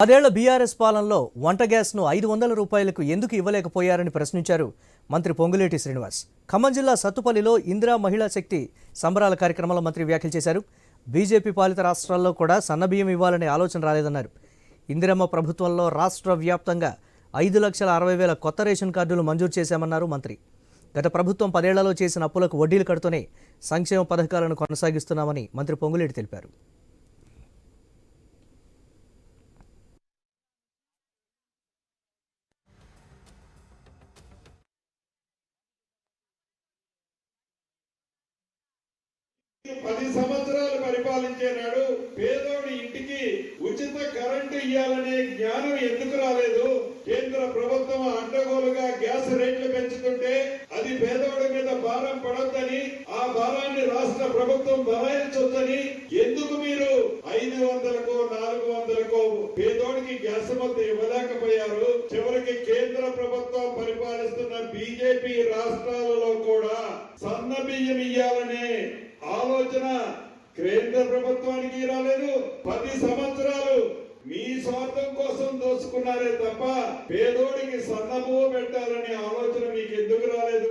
10 BRS పాలనలో వంట గ్యాస్ను 500 రూపాయలకు ఎందుకు ఇవ్వలేకపోయారని ప్రశ్నించారు మంత్రి పొంగులేటి శ్రీనివాస్. ఖమ్మం జిల్లా సత్తుపల్లిలో ఇందిరా మహిళా శక్తి సంబరాల కార్యక్రమంలో మంత్రి వ్యాఖ్యలు చేశారు. బీజేపీ పాలిత రాష్ట్రాల్లో కూడా సన్నబియ్యం ఇవ్వాలనే ఆలోచన రాలేదన్నారు. ఇందిరమ్మ ప్రభుత్వంలో రాష్ట్ర వ్యాప్తంగా 5,60,000 కొత్త రేషన్ కార్డులు మంజూరు చేశామన్నారు మంత్రి. గత ప్రభుత్వం 10 ఏళ్లలో చేసిన అప్పులకు వడ్డీలు కడుతూనే సంక్షేమ పథకాలను కొనసాగిస్తున్నామని మంత్రి పొంగులేటి తెలిపారు. పది సంవత్సరాలు పరిపాలించే నాడు పేదోడి ఇంటికి ఉచిత కరెంటు ఇవ్వాలనే జ్ఞానం ఎందుకు రాలేదు? కేంద్ర ప్రభుత్వం అడ్డగోలుగా గ్యాస్ రేట్లు పెంచుతుంటే అది పేదోడి మీద భారం పడొద్దని, ఆ భారాన్ని రాష్ట్ర ప్రభుత్వం భరాయించొద్దని ఎందుకు మీరు 500కో 400కో పేదోడికి గ్యాస్ మొత్తం ఇవ్వలేకపోయారు? చివరికి కేంద్ర ప్రభుత్వం పరిపాలిస్తున్న బీజేపీ రాష్ట్రాలలో కూడా సన్న బియ్యం ఇవ్వాలనే ఆలోచన కేంద్ర ప్రభుత్వానికి రాలేదు. 10 సంవత్సరాలు మీ స్వార్థం కోసం దోచుకున్నారే తప్ప పేదోడికి సన్నబువ్వ పెట్టాలనే ఆలోచన మీకు ఎందుకు రాలేదు?